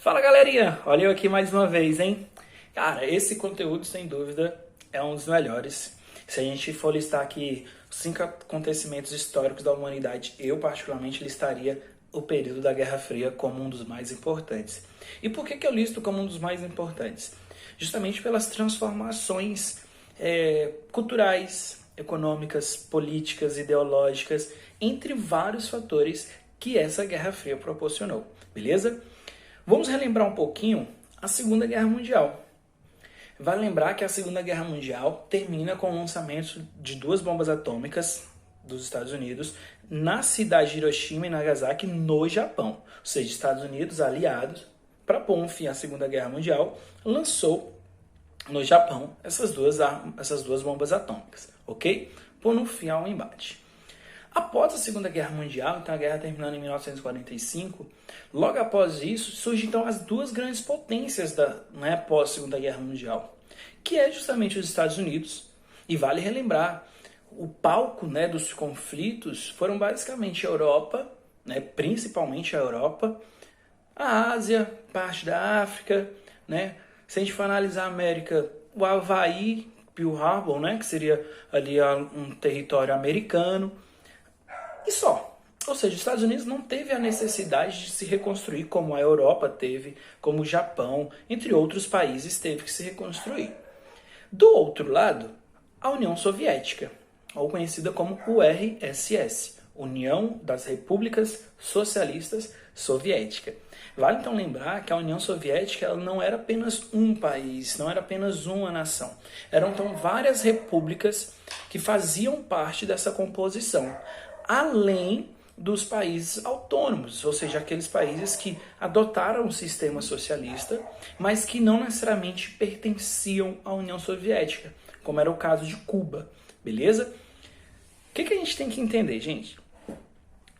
Fala galerinha, olha eu aqui mais uma vez, hein? Cara, esse conteúdo sem dúvida é um dos melhores. Se a gente for listar aqui 5 acontecimentos históricos da humanidade, eu particularmente listaria o período da Guerra Fria como um dos mais importantes. E por que eu listo como um dos mais importantes? Justamente pelas transformações culturais, econômicas, políticas, ideológicas, entre vários fatores que essa Guerra Fria proporcionou, beleza? Vamos relembrar um pouquinho a Segunda Guerra Mundial. Vale lembrar que a Segunda Guerra Mundial termina com o lançamento de 2 bombas atômicas dos Estados Unidos na cidade de Hiroshima e Nagasaki, no Japão. Ou seja, Estados Unidos, aliados, para pôr um fim à Segunda Guerra Mundial, lançou no Japão essas duas bombas atômicas, ok? Pondo um fim ao embate. Após a Segunda Guerra Mundial, então a guerra terminando em 1945, logo após isso surgem então as 2 grandes potências após a Segunda Guerra Mundial, que é justamente os Estados Unidos, e vale relembrar, o palco dos conflitos foram basicamente a Europa, principalmente a Europa, a Ásia, parte da África, se a gente for analisar a América, o Havaí, Pearl Harbor, que seria ali um território americano, e só. Ou seja, os Estados Unidos não teve a necessidade de se reconstruir como a Europa teve, como o Japão, entre outros países, teve que se reconstruir. Do outro lado, a União Soviética, ou conhecida como URSS, União das Repúblicas Socialistas Soviética. Vale então lembrar que a União Soviética ela não era apenas um país, não era apenas uma nação. Eram então várias repúblicas que faziam parte dessa composição, além dos países autônomos, ou seja, aqueles países que adotaram o sistema socialista, mas que não necessariamente pertenciam à União Soviética, como era o caso de Cuba, beleza? O que a gente tem que entender, gente?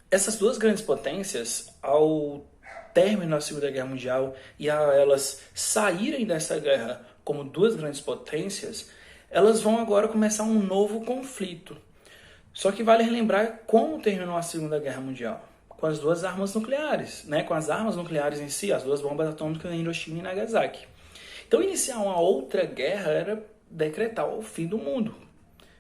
Essas 2 grandes potências, ao término da Segunda Guerra Mundial e a elas saírem dessa guerra como 2 grandes potências, elas vão agora começar um novo conflito. Só que vale relembrar como terminou a Segunda Guerra Mundial. Com as 2 armas nucleares, com as armas nucleares em si, as 2 bombas atômicas em Hiroshima e Nagasaki. Então iniciar uma outra guerra era decretar o fim do mundo,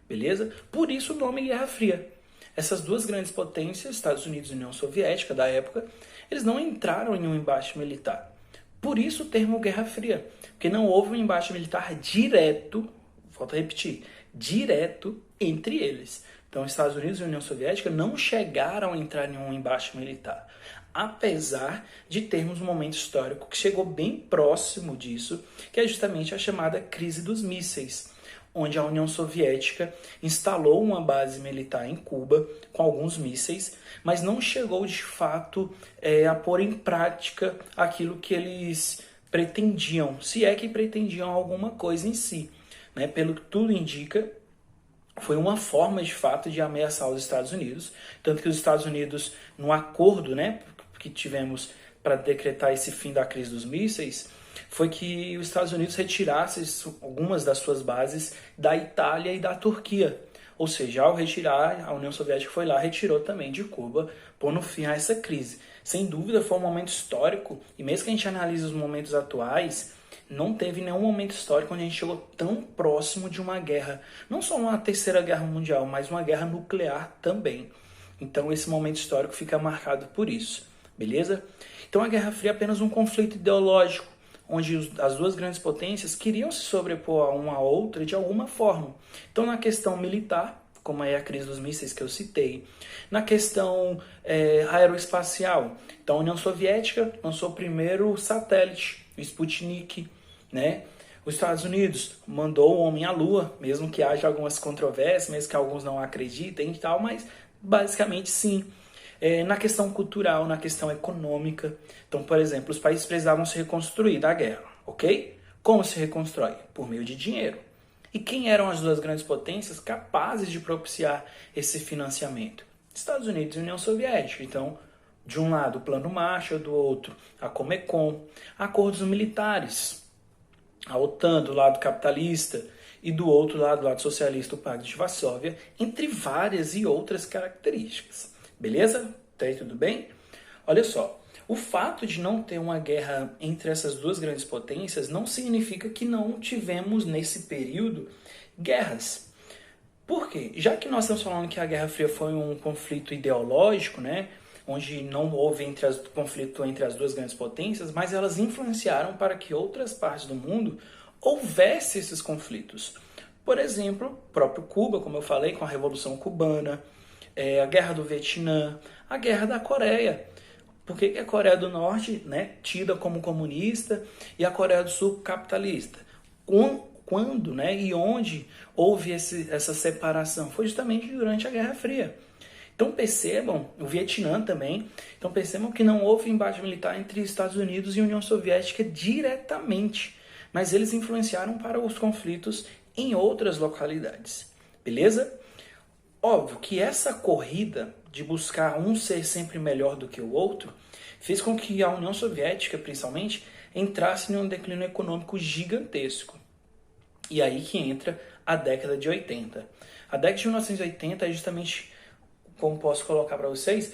beleza? Por isso o nome Guerra Fria. Essas 2 grandes potências, Estados Unidos e União Soviética da época, eles não entraram em um embate militar. Por isso o termo Guerra Fria, porque não houve um embate militar direto, volto a repetir, direto entre eles. Então, Estados Unidos e União Soviética não chegaram a entrar em um embate militar, apesar de termos um momento histórico que chegou bem próximo disso, que é justamente a chamada crise dos mísseis, onde a União Soviética instalou uma base militar em Cuba com alguns mísseis, mas não chegou de fato a pôr em prática aquilo que eles pretendiam, se é que pretendiam alguma coisa em si. Pelo que tudo indica, foi uma forma de fato de ameaçar os Estados Unidos, tanto que os Estados Unidos, no acordo que tivemos para decretar esse fim da crise dos mísseis, foi que os Estados Unidos retirassem algumas das suas bases da Itália e da Turquia. Ou seja, ao retirar, a União Soviética foi lá e retirou também de Cuba, pondo fim a essa crise. Sem dúvida foi um momento histórico, e mesmo que a gente analise os momentos atuais, não teve nenhum momento histórico onde a gente chegou tão próximo de uma guerra. Não só uma terceira guerra mundial, mas uma guerra nuclear também. Então esse momento histórico fica marcado por isso, beleza? Então a Guerra Fria é apenas um conflito ideológico, onde as 2 grandes potências queriam se sobrepor a uma à outra de alguma forma. Então na questão militar, como é a crise dos mísseis que eu citei, na questão aeroespacial, então a União Soviética lançou o primeiro satélite, o Sputnik, Os Estados Unidos mandou o homem à Lua, mesmo que haja algumas controvérsias, mesmo que alguns não acreditem e tal, mas basicamente sim. Na questão cultural, na questão econômica. Então, por exemplo, os países precisavam se reconstruir da guerra, ok? Como se reconstrói? Por meio de dinheiro. E quem eram as 2 grandes potências capazes de propiciar esse financiamento? Estados Unidos e União Soviética. Então, de um lado o Plano Marshall, do outro a Comecon, acordos militares, a OTAN do lado capitalista e do outro lado, do lado socialista, o Pacto de Varsóvia, entre várias e outras características. Beleza? Tá aí tudo bem? Olha só, O fato de não ter uma guerra entre essas duas grandes potências não significa que não tivemos nesse período guerras. Por quê? Já que nós estamos falando que a Guerra Fria foi um conflito ideológico, né, onde não houve conflito entre as duas grandes potências, mas elas influenciaram para que outras partes do mundo houvesse esses conflitos. Por exemplo, o próprio Cuba, como eu falei, com a Revolução Cubana, a Guerra do Vietnã, a Guerra da Coreia. Por que a Coreia do Norte, né, tida como comunista, e a Coreia do Sul capitalista? Quando, né, e onde houve essa separação? Foi justamente durante a Guerra Fria. Então percebam, o Vietnã também, então percebam que não houve embate militar entre Estados Unidos e União Soviética diretamente, mas eles influenciaram para os conflitos em outras localidades, beleza? Óbvio que essa corrida de buscar um ser sempre melhor do que o outro fez com que a União Soviética, principalmente, entrasse em um declínio econômico gigantesco. E aí que entra a década de 80. A década de 1980 é justamente, como posso colocar para vocês,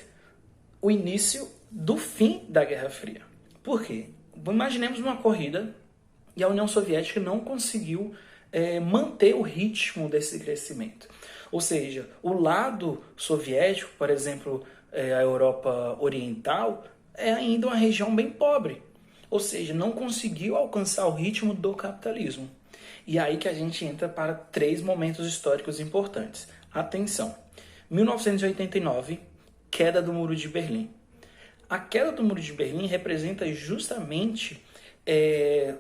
o início do fim da Guerra Fria. Por quê? Imaginemos uma corrida e a União Soviética não conseguiu manter o ritmo desse crescimento. Ou seja, o lado soviético, por exemplo, a Europa Oriental, é ainda uma região bem pobre. Ou seja, não conseguiu alcançar o ritmo do capitalismo. E aí que a gente entra para 3 momentos históricos importantes. Atenção! 1989, queda do Muro de Berlim. A queda do Muro de Berlim representa justamente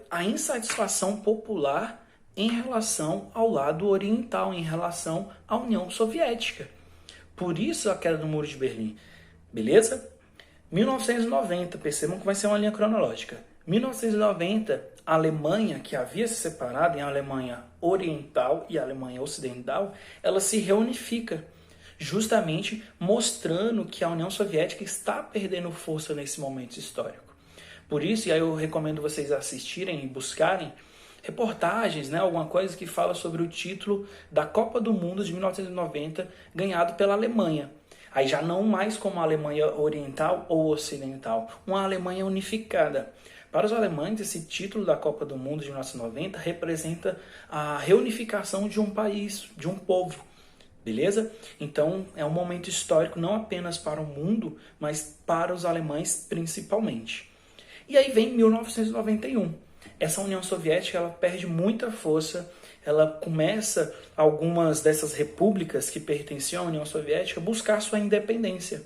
a insatisfação popular em relação ao lado oriental, em relação à União Soviética. Por isso a queda do Muro de Berlim. Beleza? 1990, percebam que vai ser uma linha cronológica. 1990, a Alemanha, que havia se separado em Alemanha Oriental e Alemanha Ocidental, ela se reunifica, justamente mostrando que a União Soviética está perdendo força nesse momento histórico. Por isso, e aí eu recomendo vocês assistirem e buscarem reportagens, né, alguma coisa que fala sobre o título da Copa do Mundo de 1990, ganhado pela Alemanha. Aí já não mais como a Alemanha Oriental ou Ocidental, uma Alemanha unificada. Para os alemães, esse título da Copa do Mundo de 1990 representa a reunificação de um país, de um povo. Beleza? Então é um momento histórico não apenas para o mundo, mas para os alemães principalmente. E aí vem 1991. Essa União Soviética ela perde muita força, ela começa, algumas dessas repúblicas que pertenciam à União Soviética, buscar sua independência,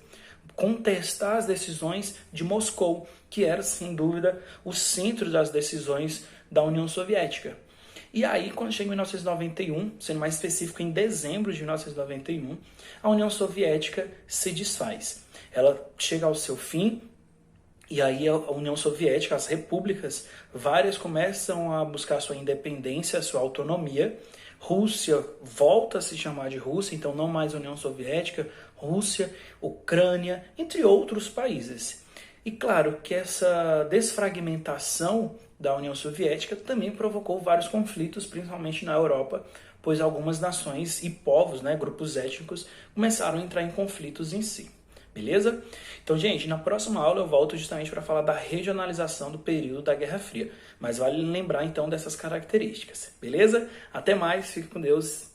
contestar as decisões de Moscou, que era, sem dúvida, o centro das decisões da União Soviética. E aí, quando chega em 1991, sendo mais específico, em dezembro de 1991, a União Soviética se desfaz. Ela chega ao seu fim, e aí a União Soviética, as repúblicas, várias começam a buscar sua independência, sua autonomia. Rússia volta a se chamar de Rússia, então não mais União Soviética, Rússia, Ucrânia, entre outros países. E claro que essa desfragmentação da União Soviética também provocou vários conflitos, principalmente na Europa, pois algumas nações e povos, né, grupos étnicos, começaram a entrar em conflitos em si. Beleza? Então, gente, na próxima aula eu volto justamente para falar da regionalização do período da Guerra Fria. Mas vale lembrar, então, dessas características. Beleza? Até mais, fique com Deus.